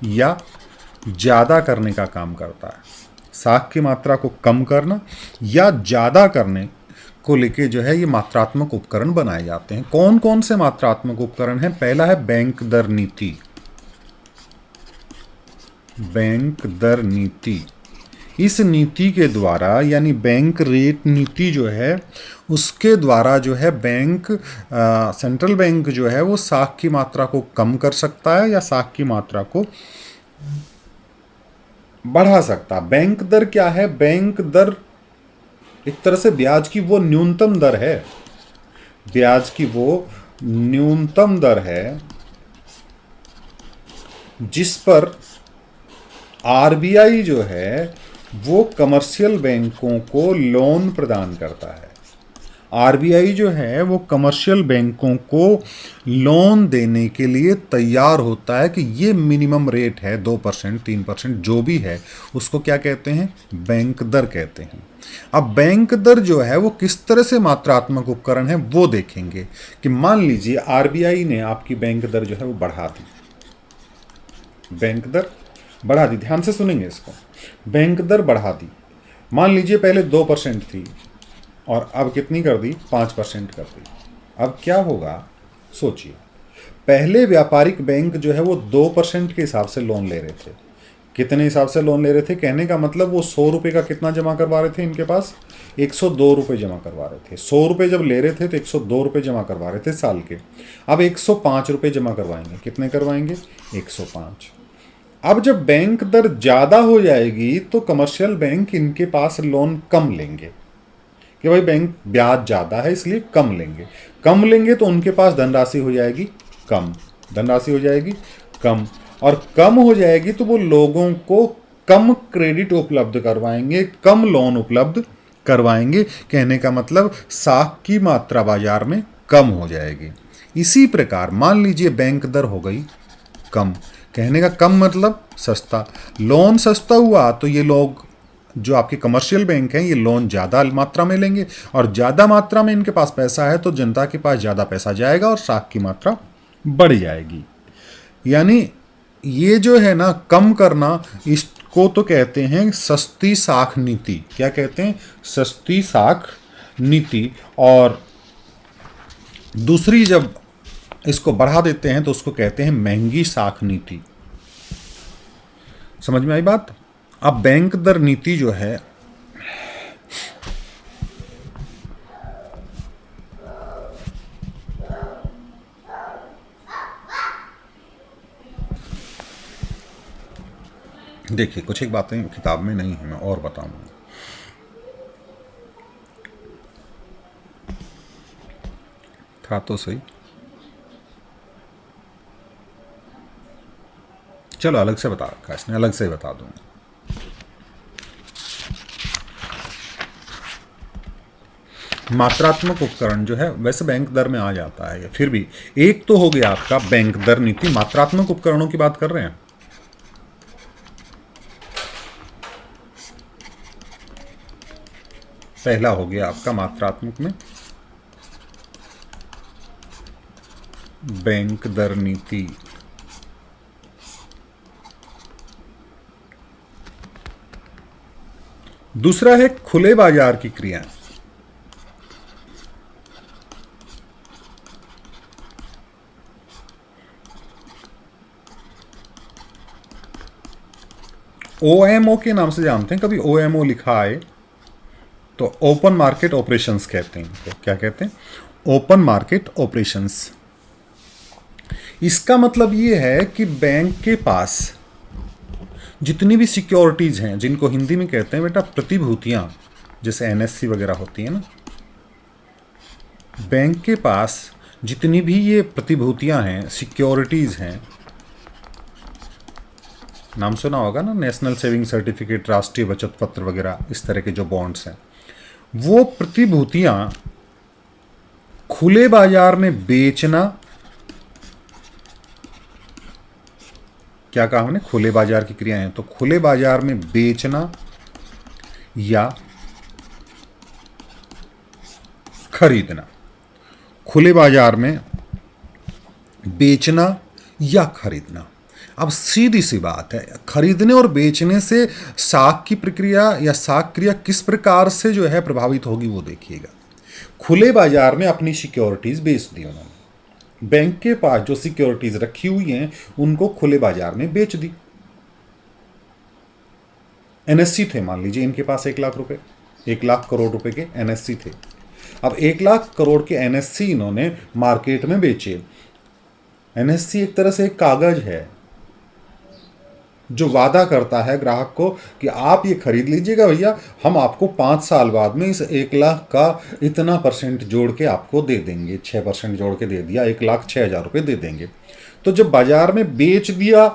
या ज़्यादा करने का काम करता है। साख की मात्रा को कम करना या ज़्यादा करने को लेके जो है ये मात्रात्मक उपकरण बनाए जाते हैं। कौन कौन से मात्रात्मक उपकरण हैं? पहला है बैंक दर नीति। बैंक दर नीति, इस नीति के द्वारा, यानी बैंक रेट नीति जो है उसके द्वारा जो है बैंक सेंट्रल बैंक जो है वो साख की मात्रा को कम कर सकता है या साख की मात्रा को बढ़ा सकता है। बैंक दर क्या है? बैंक दर एक तरह से ब्याज की वो न्यूनतम दर है, ब्याज की वो न्यूनतम दर है जिस पर आरबीआई जो है वो कमर्शियल बैंकों को लोन प्रदान करता है। आरबीआई जो है वो कमर्शियल बैंकों को लोन देने के लिए तैयार होता है कि ये मिनिमम रेट है 2%, 3%, जो भी है उसको क्या कहते हैं? बैंक दर कहते हैं। अब बैंक दर जो है वो किस तरह से मात्रात्मक उपकरण है वो देखेंगे कि मान लीजिए आरबीआई ने आपकी बैंक दर जो है वो बढ़ा दी, बैंक दर बढ़ा दी, ध्यान से सुनेंगे इसको। बैंक दर बढ़ा दी, मान लीजिए पहले 2% थी और अब कितनी कर दी? 5% कर दी। अब क्या होगा सोचिए। पहले व्यापारिक बैंक जो है वो 2% के हिसाब से लोन ले रहे थे। कितने हिसाब से लोन ले रहे थे? कहने का मतलब वो 100 रुपये का कितना जमा करवा रहे थे? इनके पास 102 रुपये जमा करवा रहे थे। 100 रुपये जब ले रहे थे तो 102 रुपये जमा करवा रहे थे साल के। अब 105 रुपये जमा करवाएंगे। कितने करवाएंगे? 105। अब जब बैंक दर ज़्यादा हो जाएगी तो कमर्शियल बैंक इनके पास लोन कम लेंगे कि भाई बैंक ब्याज ज़्यादा है इसलिए कम लेंगे। कम लेंगे तो उनके पास धनराशि हो जाएगी कम, धनराशि हो जाएगी कम, और कम हो जाएगी तो वो लोगों को कम क्रेडिट उपलब्ध करवाएंगे, कम लोन उपलब्ध करवाएंगे। कहने का मतलब साख की मात्रा बाजार में कम हो जाएगी। इसी प्रकार मान लीजिए बैंक दर हो गई कम, कहने का कम मतलब सस्ता, लोन सस्ता हुआ तो ये लोग जो आपके कमर्शियल बैंक हैं ये लोन ज़्यादा मात्रा में लेंगे, और ज़्यादा मात्रा में इनके पास पैसा है तो जनता के पास ज़्यादा पैसा जाएगा और साख की मात्रा बढ़ जाएगी। यानी ये जो है ना कम करना, इसको तो कहते हैं सस्ती साख नीति। क्या कहते हैं? सस्ती साख नीति। और दूसरी जब इसको बढ़ा देते हैं तो उसको कहते हैं महंगी साख नीति। समझ में आई बात? अब बैंक दर नीति जो है देखिए कुछ एक बातें किताब में नहीं है, मैं और बताऊंगा। था तो सही, चलो अलग से बता रखा है इसने, अलग से बता दूंगा। मात्रात्मक उपकरण जो है वैसे बैंक दर में आ जाता है, फिर भी एक तो हो गया आपका बैंक दर नीति, मात्रात्मक उपकरणों की बात कर रहे हैं। पहला हो गया आपका मात्रात्मक में बैंक दर नीति। दूसरा है खुले बाजार की क्रियाएं। ओएमओ के नाम से जानते हैं, कभी ओएमओ लिखा है तो ओपन मार्केट ऑपरेशंस कहते हैं इनको। क्या कहते हैं? Open market operations. इसका मतलब ये है कि बैंक के पास जितनी भी सिक्योरिटीज हैं, जिनको हिंदी में कहते हैं बेटा प्रतिभूतियां, जैसे एनएससी वगैरह होती है ना, बैंक के पास जितनी भी ये प्रतिभूतियां हैं, सिक्योरिटीज हैं, नाम सुना होगा ना, नेशनल सेविंग सर्टिफिकेट, राष्ट्रीय बचत पत्र वगैरह, इस तरह के जो बॉन्ड्स हैं, वो प्रतिभूतियां खुले बाजार में बेचना, क्या कहा हमने? खुले बाजार की क्रियाएं। तो खुले बाजार में बेचना या खरीदना, खुले बाजार में बेचना या खरीदना। अब सीधी सी बात है, खरीदने और बेचने से साख की प्रक्रिया या साख क्रिया किस प्रकार से जो है प्रभावित होगी वो देखिएगा। खुले बाजार में अपनी सिक्योरिटीज बेच दी उन्होंने, बैंक के पास जो सिक्योरिटीज रखी हुई हैं उनको खुले बाजार में बेच दी। एनएससी थे, मान लीजिए इनके पास 1 लाख रुपए, 1 लाख करोड़ रुपए के एनएससी थे। अब 1 लाख करोड़ के एनएससी इन्होंने मार्केट में बेचे। एनएससी एक तरह से एक कागज है जो वादा करता है ग्राहक को कि आप ये खरीद लीजिएगा भैया, हम आपको 5 साल बाद में इस 1 लाख का इतना % जोड़ के आपको दे देंगे, 6% जोड़ के दे दिया, 1,06,000 रुपये दे देंगे। तो जब बाजार में बेच दिया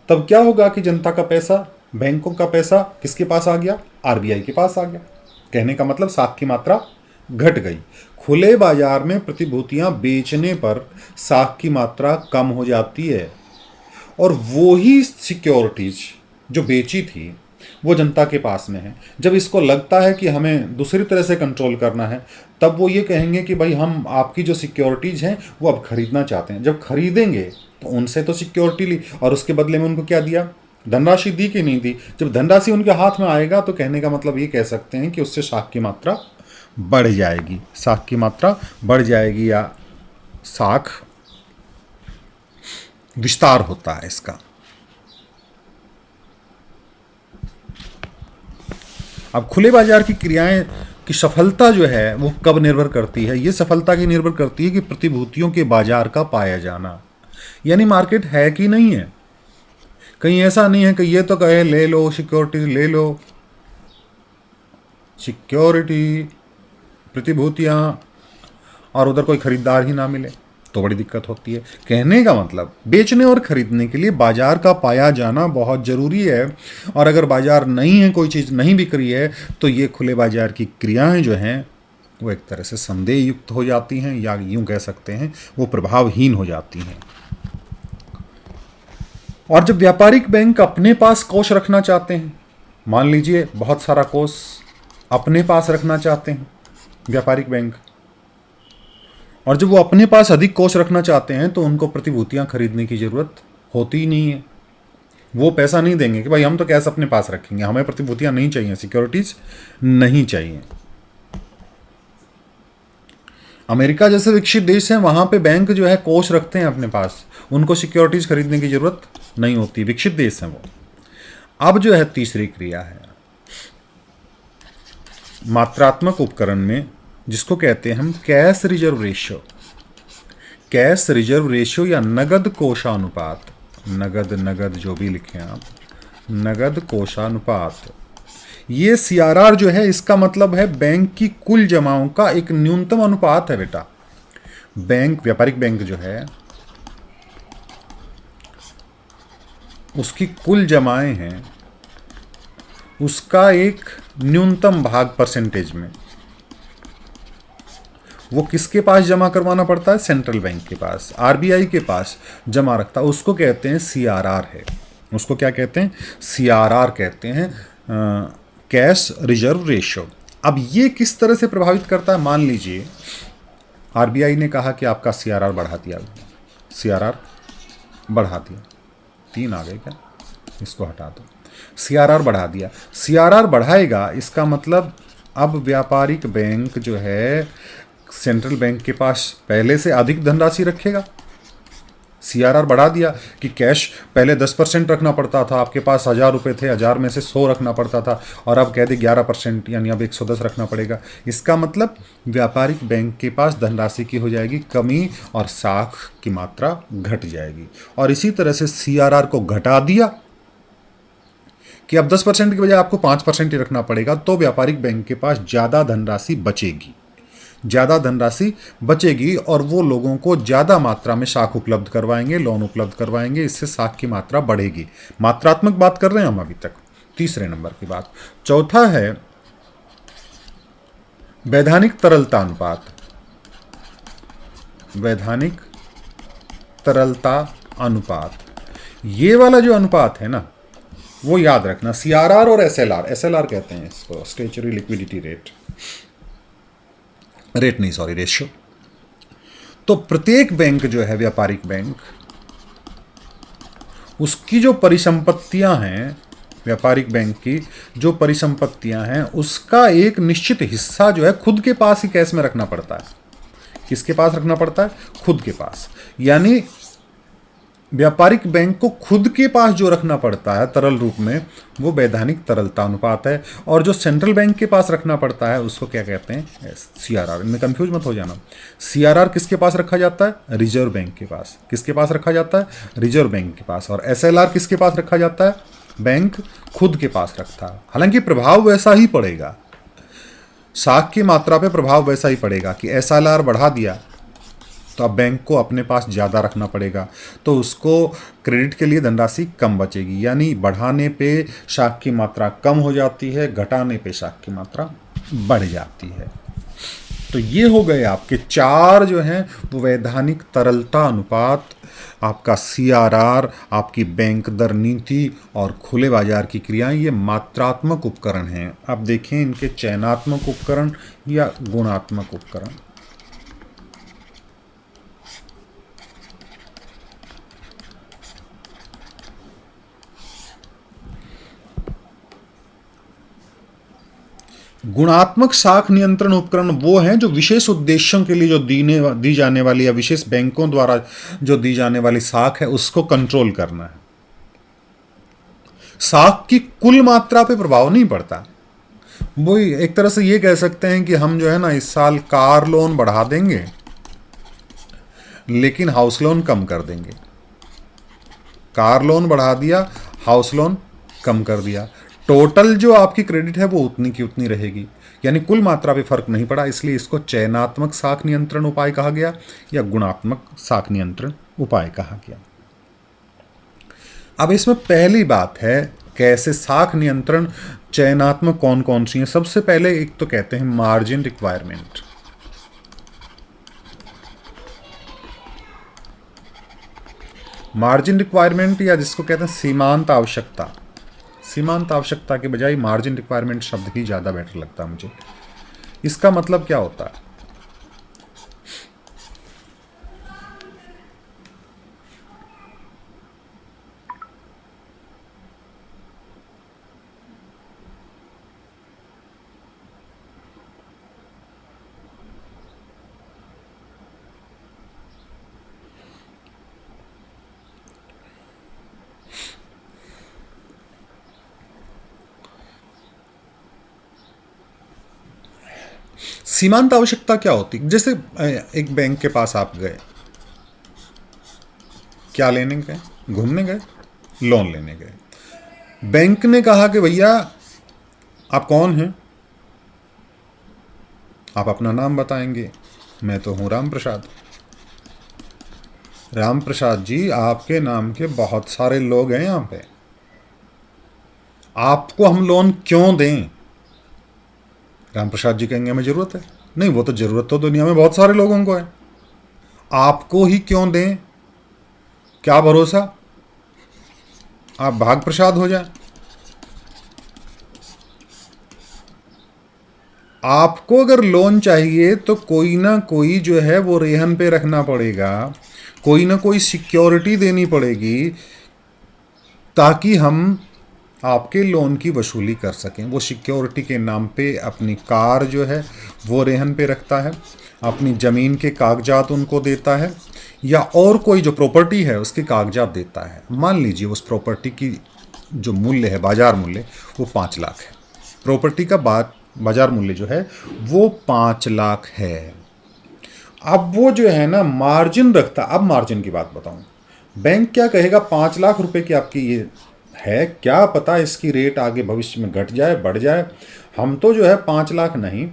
तब क्या होगा कि जनता का पैसा, बैंकों का पैसा किसके पास आ गया? आरबीआई के पास आ गया। कहने का मतलब साख की मात्रा घट गई। खुले बाजार में प्रतिभूतियां बेचने पर साख की मात्रा कम हो जाती है, और वो ही सिक्योरिटीज जो बेची थी वो जनता के पास में है। जब इसको लगता है कि हमें दूसरी तरह से कंट्रोल करना है, तब वो ये कहेंगे कि भाई हम आपकी जो सिक्योरिटीज हैं वो अब खरीदना चाहते हैं। जब खरीदेंगे तो उनसे तो सिक्योरिटी ली और उसके बदले में उनको क्या दिया? धनराशि दी कि नहीं दी? जब धनराशि उनके हाथ में आएगा तो कहने का मतलब ये कह सकते हैं कि उससे साख की मात्रा बढ़ जाएगी, साख की मात्रा बढ़ जाएगी, या साख विस्तार होता है इसका। अब खुले बाजार की क्रियाएं की सफलता जो है वो कब निर्भर करती है? ये सफलता की निर्भर करती है कि प्रतिभूतियों के बाजार का पाया जाना, यानी मार्केट है कि नहीं है। कहीं ऐसा नहीं है कि ये तो कहे ले लो सिक्योरिटीज, ले लो सिक्योरिटी प्रतिभूतियां, और उधर कोई खरीदार ही ना मिले तो बड़ी दिक्कत होती है। कहने का मतलब बेचने और खरीदने के लिए बाजार का पाया जाना बहुत ज़रूरी है, और अगर बाजार नहीं है, कोई चीज़ नहीं बिक रही है, तो ये खुले बाजार की क्रियाएं जो हैं वो एक तरह से संदेह युक्त हो जाती हैं, या यूं कह सकते हैं वो प्रभावहीन हो जाती हैं। और जब व्यापारिक बैंक अपने पास कोष रखना चाहते हैं, मान लीजिए बहुत सारा कोष अपने पास रखना चाहते हैं व्यापारिक बैंक, और जब वो अपने पास अधिक कोष रखना चाहते हैं तो उनको प्रतिभूतियां खरीदने की जरूरत होती ही नहीं है। वो पैसा नहीं देंगे कि भाई हम तो कैश अपने पास रखेंगे, हमें प्रतिभूतियां नहीं चाहिए, सिक्योरिटीज नहीं चाहिए। अमेरिका जैसे विकसित देश हैं, वहां पे बैंक जो है कोष रखते हैं अपने पास, उनको सिक्योरिटीज खरीदने की जरूरत नहीं होती, विकसित देश हैं वो। अब जो है तीसरी क्रिया है मात्रात्मक उपकरण में, जिसको कहते हैं हम cash reserve ratio. Cash reserve ratio या नगद कोषानुपात, नगद जो भी लिखें आप, नगद कोषानुपात। ये सीआरआर जो है इसका मतलब है बैंक की कुल जमाओं का एक न्यूनतम अनुपात है बेटा। बैंक, व्यापारिक बैंक जो है उसकी कुल जमाएं हैं, उसका एक न्यूनतम भाग परसेंटेज में वो किसके पास जमा करवाना पड़ता है? सेंट्रल बैंक के पास, आरबीआई के पास जमा रखता है। उसको कहते हैं सीआरआर है। उसको क्या कहते हैं? सीआरआर कहते हैं, कैश रिजर्व रेशियो। अब ये किस तरह से प्रभावित करता है? मान लीजिए आरबीआई ने कहा कि आपका सीआरआर बढ़ा दिया, सीआरआर बढ़ा दिया, 3 आ गए क्या? इसको हटा दो। सीआरआर बढ़ा दिया, सीआरआर बढ़ाएगा, इसका मतलब अब व्यापारिक बैंक जो है सेंट्रल बैंक के पास पहले से अधिक धनराशि रखेगा। सीआरआर बढ़ा दिया कि कैश पहले 10% रखना पड़ता था, आपके पास 1000 रुपये थे, 1000 में से 100 रखना पड़ता था, और अब कह दे 11%, यानी अब 110 रखना पड़ेगा। इसका मतलब व्यापारिक बैंक के पास धनराशि की हो जाएगी कमी और साख की मात्रा घट जाएगी। और इसी तरह से सीआरआर को घटा दिया कि अब 10% की बजाय आपको 5% ही रखना पड़ेगा, तो व्यापारिक बैंक के पास ज़्यादा धनराशि बचेगी, ज़्यादा धनराशि बचेगी, और वो लोगों को ज़्यादा मात्रा में साख उपलब्ध करवाएंगे, लोन उपलब्ध करवाएंगे। इससे साख की मात्रा बढ़ेगी। मात्रात्मक बात कर रहे हैं हम अभी तक, तीसरे नंबर की बात। चौथा है वैधानिक तरलता अनुपात। वैधानिक तरलता अनुपात, ये वाला जो अनुपात है ना, वो याद रखना। सीआरआर और एसएलआर, एसएलआर कहते हैं इसको, स्टेचुरी लिक्विडिटी रेट, रेट नहीं सॉरी, रेशियो। तो प्रत्येक बैंक जो है व्यापारिक बैंक, उसकी जो परिसंपत्तियां हैं, व्यापारिक बैंक की जो परिसंपत्तियां हैं, उसका एक निश्चित हिस्सा जो है खुद के पास ही कैश में रखना पड़ता है। किसके पास रखना पड़ता है? खुद के पास। यानी व्यापारिक बैंक को खुद के पास जो रखना पड़ता है तरल रूप में, वो वैधानिक तरलता अनुपात है। और जो सेंट्रल बैंक के पास रखना पड़ता है उसको क्या कहते हैं? सीआरआर। इनमें कंफ्यूज मत हो जाना। सीआरआर किसके पास रखा जाता है? रिजर्व बैंक के पास। किसके पास रखा जाता है? रिजर्व बैंक के पास। और एसएलआर किसके पास रखा जाता है? बैंक खुद के पास रखता है। हालांकि प्रभाव वैसा ही पड़ेगा, साख की मात्रा पे प्रभाव वैसा ही पड़ेगा कि एसएलआर बढ़ा दिया तो अब बैंक को अपने पास ज़्यादा रखना पड़ेगा, तो उसको क्रेडिट के लिए धनराशि कम बचेगी। यानी बढ़ाने पे साख की मात्रा कम हो जाती है, घटाने पे साख की मात्रा बढ़ जाती है। तो ये हो गए आपके 4 जो हैं वो वैधानिक तरलता अनुपात, आपका सीआरआर, आपकी बैंक दर नीति और खुले बाजार की क्रियाएं। ये मात्रात्मक उपकरण हैं। अब देखें इनके चयनात्मक उपकरण या गुणात्मक उपकरण। गुणात्मक साख नियंत्रण उपकरण वो हैं जो विशेष उद्देश्यों के लिए जो दी जाने वाली या विशेष बैंकों द्वारा जो दी जाने वाली साख है उसको कंट्रोल करना है। साख की कुल मात्रा पे प्रभाव नहीं पड़ता। वो एक तरह से ये कह सकते हैं कि हम जो है ना इस साल कार लोन बढ़ा देंगे लेकिन हाउस लोन कम कर देंगे। कार लोन बढ़ा दिया, हाउस लोन कम कर दिया, टोटल जो आपकी क्रेडिट है वो उतनी की उतनी रहेगी। यानी कुल मात्रा पे फर्क नहीं पड़ा। इसलिए इसको चयनात्मक साख नियंत्रण उपाय कहा गया या गुणात्मक साख नियंत्रण उपाय कहा गया। अब इसमें पहली बात है कैसे साख नियंत्रण चयनात्मक कौन कौन सी हैं। सबसे पहले एक तो कहते हैं मार्जिन रिक्वायरमेंट। मार्जिन रिक्वायरमेंट या जिसको कहते हैं सीमांत आवश्यकता। सीमांत आवश्यकता के बजाय मार्जिन रिक्वायरमेंट शब्द ही ज़्यादा बेटर लगता है मुझे। इसका मतलब क्या होता है? सीमांत आवश्यकता क्या होती? जैसे एक बैंक के पास आप गए, क्या लेने गए? घूमने गए, लोन लेने गए। बैंक ने कहा कि भैया आप कौन हैं, आप अपना नाम बताएंगे। मैं तो हूं राम प्रसाद। राम प्रसाद जी, आपके नाम के बहुत सारे लोग हैं यहां पे, आपको हम लोन क्यों दें? राम प्रसाद जी कहेंगे हमें जरूरत है। नहीं, वो तो जरूरत तो दुनिया में बहुत सारे लोगों को है, आपको ही क्यों दें? क्या भरोसा आप भाग प्रसाद हो जाए। आपको अगर लोन चाहिए तो कोई ना कोई जो है वो रेहन पे रखना पड़ेगा, कोई ना कोई सिक्योरिटी देनी पड़ेगी, ताकि हम आपके लोन की वसूली कर सकें। वो सिक्योरिटी के नाम पे अपनी कार जो है वो रेहन पे रखता है, अपनी ज़मीन के कागजात उनको देता है, या और कोई जो प्रॉपर्टी है उसके कागजात देता है। मान लीजिए उस प्रॉपर्टी की जो मूल्य है, बाजार मूल्य, वो 5 लाख है। प्रॉपर्टी का बाजार मूल्य जो है वो 5 लाख है। अब वो जो है ना मार्जिन रखता। अब मार्जिन की बात बताऊं, बैंक क्या कहेगा, 5 लाख रुपए की आपकी ये है, क्या पता इसकी रेट आगे भविष्य में घट जाए बढ़ जाए, हम तो जो है 5 लाख नहीं,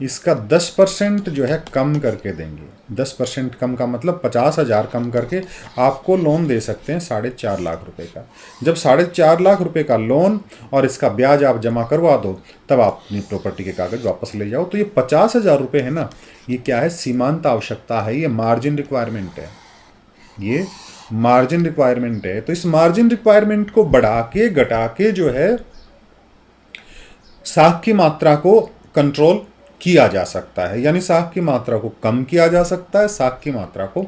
इसका 10% जो है कम करके देंगे। 10% कम का मतलब 50,000 कम करके आपको लोन दे सकते हैं 4.5 लाख रुपए का। जब 4.5 लाख रुपए का लोन और इसका ब्याज आप जमा करवा दो, तब आप अपनी प्रॉपर्टी के कागज वापस ले जाओ। तो ये 50,000 रुपये है ना, ये क्या है, सीमांत आवश्यकता है, ये मार्जिन रिक्वायरमेंट है, ये मार्जिन रिक्वायरमेंट है। तो इस मार्जिन रिक्वायरमेंट को बढ़ा के घटा के जो है साख की मात्रा को कंट्रोल किया जा सकता है, यानी साख की मात्रा को कम किया जा सकता है, साख की मात्रा को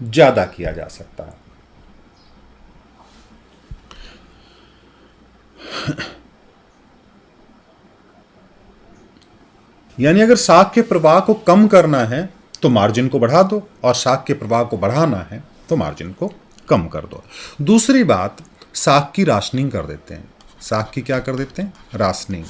ज्यादा किया जा सकता है। यानी अगर साख के प्रवाह को कम करना है तो मार्जिन को बढ़ा दो, और साख के प्रवाह को बढ़ाना है तो मार्जिन को कम कर दो। दूसरी बात, साख की राशनिंग कर देते हैं। साख की क्या कर देते हैं, राशनिंग।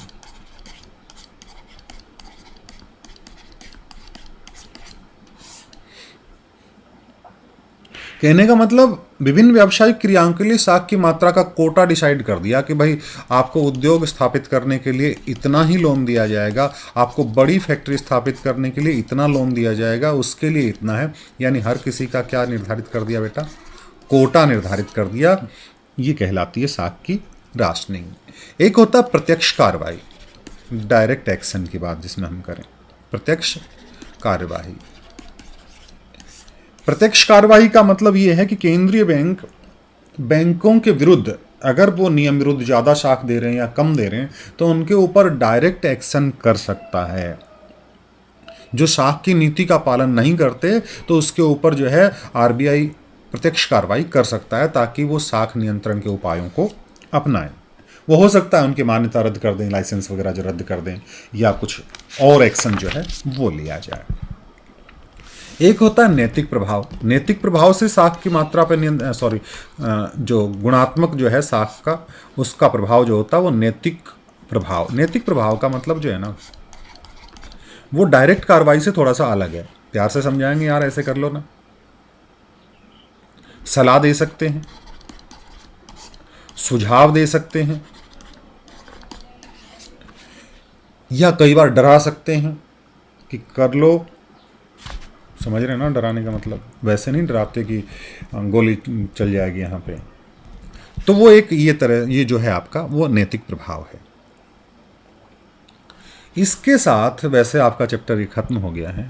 कहने का मतलब विभिन्न व्यावसायिक क्रियाओं के लिए साख की मात्रा का कोटा डिसाइड कर दिया कि भाई आपको उद्योग स्थापित करने के लिए इतना ही लोन दिया जाएगा, आपको बड़ी फैक्ट्री स्थापित करने के लिए इतना लोन दिया जाएगा, उसके लिए इतना है। यानी हर किसी का क्या निर्धारित कर दिया बेटा, कोटा निर्धारित कर दिया। ये कहलाती है साख की राशनिंग। एक होता है प्रत्यक्ष कार्रवाई, डायरेक्ट एक्शन की बात जिसमें हम करें, प्रत्यक्ष कार्यवाही। प्रत्यक्ष कार्रवाई का मतलब यह है कि केंद्रीय बैंक बैंकों के विरुद्ध अगर वो नियम विरुद्ध ज़्यादा साख दे रहे हैं या कम दे रहे हैं तो उनके ऊपर डायरेक्ट एक्शन कर सकता है। जो साख की नीति का पालन नहीं करते तो उसके ऊपर जो है आरबीआई प्रत्यक्ष कार्रवाई कर सकता है, ताकि वो साख नियंत्रण के उपायों को अपनाएं। वो हो सकता है उनकी मान्यता रद्द कर दें, लाइसेंस वगैरह जो रद्द कर दें, या कुछ और एक्शन जो है वो लिया जाए। एक होता है नैतिक प्रभाव। नैतिक प्रभाव से साख की मात्रा पर जो गुणात्मक जो है साख का, उसका प्रभाव जो होता है वो नैतिक प्रभाव। नैतिक प्रभाव का मतलब जो है ना वो डायरेक्ट कार्रवाई से थोड़ा सा अलग है। प्यार से समझाएंगे, यार ऐसे कर लो ना, सलाह दे सकते हैं, सुझाव दे सकते हैं, या कई बार डरा सकते हैं कि कर लो। समझ रहे हैं ना डराने का मतलब, वैसे नहीं डराते कि गोली चल जाएगी यहाँ पे। तो वो एक ये जो है आपका वो नैतिक प्रभाव है। इसके साथ वैसे आपका चैप्टर ये खत्म हो गया है।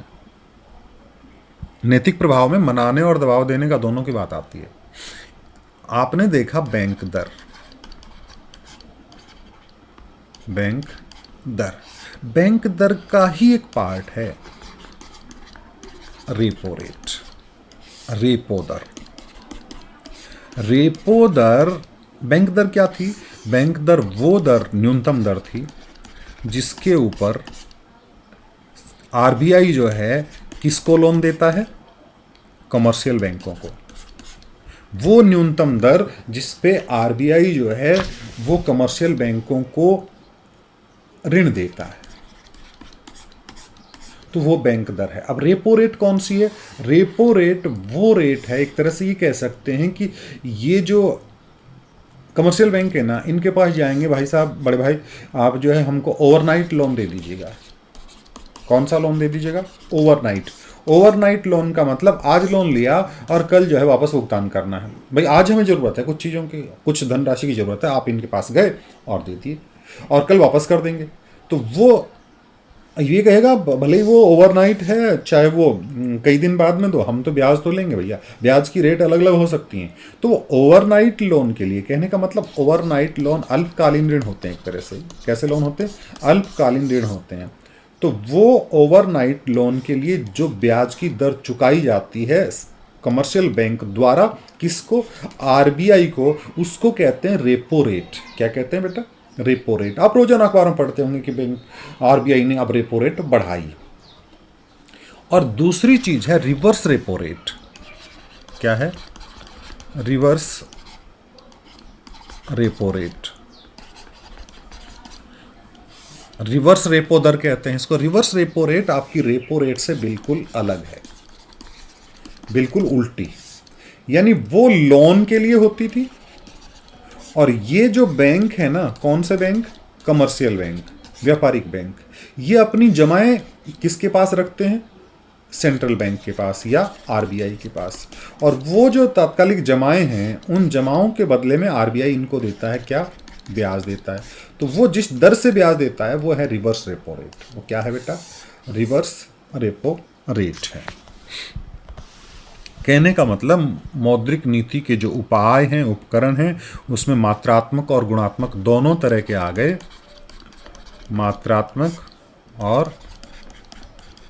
नैतिक प्रभाव में मनाने और दबाव देने का दोनों की बात आती है। आपने देखा बैंक दर, बैंक दर का ही एक पार्ट है रेपो रेट, रेपो दर। रेपो दर, बैंक दर क्या थी? बैंक दर वो दर, न्यूनतम दर थी जिसके ऊपर आरबीआई जो है किसको लोन देता है? कमर्शियल बैंकों को। वो न्यूनतम दर जिस पे आरबीआई जो है वो कमर्शियल बैंकों को ऋण देता है, तो वो बैंक दर है। अब रेपो रेट कौन सी है? रेपो रेट वो रेट है, एक तरह से ये कह सकते हैं कि ये जो कमर्शियल बैंक है ना, इनके पास जाएंगे, भाई साहब, बड़े भाई आप जो है हमको ओवरनाइट लोन दे दीजिएगा। कौन सा लोन दे दीजिएगा? ओवरनाइट। ओवरनाइट लोन का मतलब आज लोन लिया और कल जो है वापस भुगतान करना है। भाई आज हमें ज़रूरत है कुछ चीज़ों की, कुछ धनराशि की ज़रूरत है, आप इनके पास गए और दे दिए और कल वापस कर देंगे। तो वो ये कहेगा भले ही वो ओवरनाइट है, चाहे वो कई दिन बाद में दो, हम तो ब्याज तो लेंगे भैया, ब्याज की रेट अलग अलग हो सकती हैं। तो वो ओवरनाइट लोन के लिए, कहने का मतलब ओवरनाइट लोन अल्पकालीन ऋण होते हैं एक तरह से। कैसे लोन होते हैं? अल्पकालीन ऋण होते हैं। तो वो ओवरनाइट लोन के लिए जो ब्याज की दर चुकाई जाती है कमर्शियल बैंक द्वारा, किसको? आरबीआई को, उसको कहते हैं रेपो रेट। क्या कहते हैं बेटा? Repo rate. आप रोजाना अखबार में पढ़ते होंगे कि बैंक आरबीआई ने अब रेपो रेट बढ़ाई। और दूसरी चीज है रिवर्स रेपो रेट। क्या है? Reverse repo rate. Reverse repo दर कहते हैं इसको। रिवर्स रेपो रेट आपकी रेपो रेट से बिल्कुल अलग है, बिल्कुल उल्टी। यानी वो लोन के लिए होती थी, और ये जो बैंक है ना, कौन से बैंक? कमर्शियल बैंक, व्यापारिक बैंक, ये अपनी जमाएं किसके पास रखते हैं? सेंट्रल बैंक के पास या आरबीआई के पास। और वो जो तात्कालिक जमाएं हैं, उन जमाओं के बदले में आरबीआई इनको देता है क्या? ब्याज देता है। तो वो जिस दर से ब्याज देता है वो है रिवर्स रेपो रेट। वो क्या है बेटा? रिवर्स रेपो रेट है। कहने का मतलब मौद्रिक नीति के जो उपाय हैं, उपकरण हैं, उसमें मात्रात्मक और गुणात्मक दोनों तरह के आ गए। मात्रात्मक और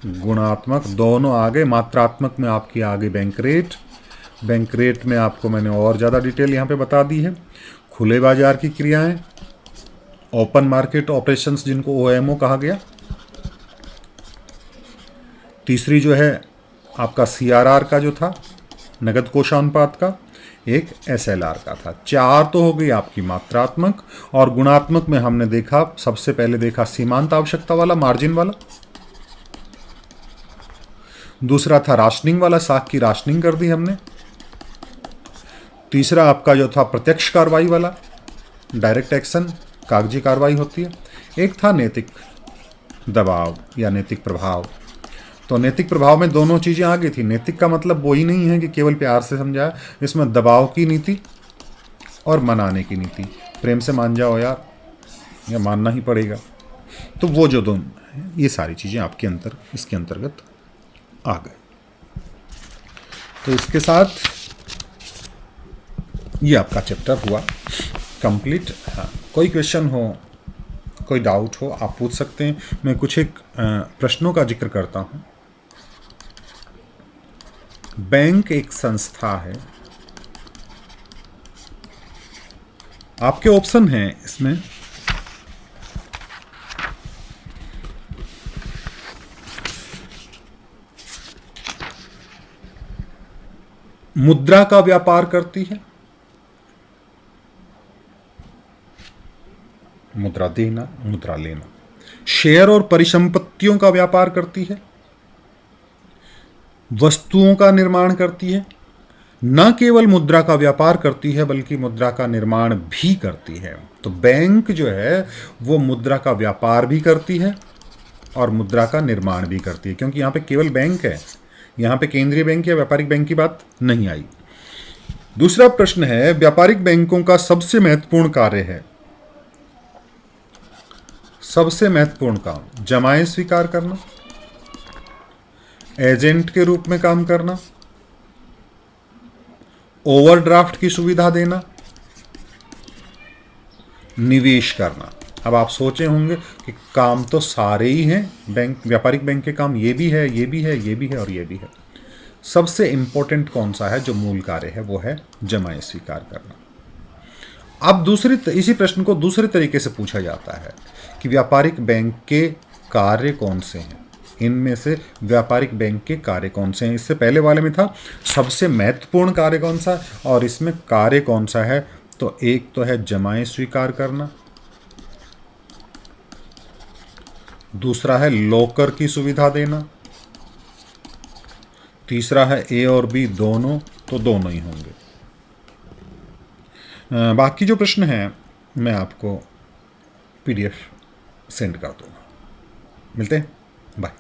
गुणात्मक दोनों आ गए। मात्रात्मक में आपकी आ गई बैंक रेट। बैंक रेट में आपको मैंने और ज़्यादा डिटेल यहाँ पे बता दी है। खुले बाजार की क्रियाएं, ओपन मार्केट ऑपरेशंस जिनको ओएमओ कहा गया। तीसरी जो है आपका सीआरआर का जो था, नगद कोषानुपात का, एक एसएलआर का था। चार तो हो गई आपकी मात्रात्मक। और गुणात्मक में हमने देखा, सबसे पहले देखा सीमांत आवश्यकता वाला, मार्जिन वाला। दूसरा था राशनिंग वाला, साख की राशनिंग कर दी हमने। तीसरा आपका जो था प्रत्यक्ष कार्रवाई वाला, डायरेक्ट एक्शन, कागजी कार्रवाई होती है। एक था नैतिक दबाव या नैतिक प्रभाव। तो नैतिक प्रभाव में दोनों चीज़ें आ गई थी। नैतिक का मतलब वो ही नहीं है कि केवल प्यार से समझाया, इसमें दबाव की नीति और मनाने की नीति। प्रेम से मान जाओ यार, या मानना ही पड़ेगा। तो वो जो दोनों, ये सारी चीज़ें आपके इसके अंतर्गत आ गए। तो इसके साथ ये आपका चैप्टर हुआ कंप्लीट। हाँ, कोई क्वेश्चन हो, कोई डाउट हो, आप पूछ सकते हैं। मैं कुछ एक प्रश्नों का जिक्र करता हूँ। बैंक एक संस्था है। आपके ऑप्शन हैं इसमें, मुद्रा का व्यापार करती है, मुद्रा देना, मुद्रा लेना। शेयर और परिसंपत्तियों का व्यापार करती है, वस्तुओं का निर्माण करती है। न केवल मुद्रा का व्यापार करती है बल्कि मुद्रा का निर्माण भी करती है। तो बैंक जो है वो मुद्रा का व्यापार भी करती है और मुद्रा का निर्माण भी करती है, क्योंकि यहाँ पे केवल बैंक है, यहाँ पे केंद्रीय बैंक या व्यापारिक बैंक की बात नहीं आई। दूसरा प्रश्न है, व्यापारिक बैंकों का सबसे महत्वपूर्ण कार्य है, सबसे महत्वपूर्ण काम, जमाएं स्वीकार करना, एजेंट के रूप में काम करना, ओवरड्राफ्ट की सुविधा देना, निवेश करना। अब आप सोचे होंगे कि काम तो सारे ही हैं, बैंक, व्यापारिक बैंक के काम ये भी है, ये भी है, ये भी है और ये भी है। सबसे इंपॉर्टेंट कौन सा है जो मूल कार्य है? वो है जमाएं स्वीकार करना। अब इसी प्रश्न को दूसरे तरीके से पूछा जाता है कि व्यापारिक बैंक के कार्य कौन से हैं, इनमें से व्यापारिक बैंक के कार्य कौन से हैं। इससे पहले वाले में था सबसे महत्वपूर्ण कार्य कौन सा, और इसमें कार्य कौन सा है। तो एक तो है जमाएं स्वीकार करना, दूसरा है लॉकर की सुविधा देना, तीसरा है ए और बी दोनों, तो दोनों ही होंगे। बाकी जो प्रश्न हैं मैं आपको PDF सेंड कर दूँगा। मिलते हैं, बाय।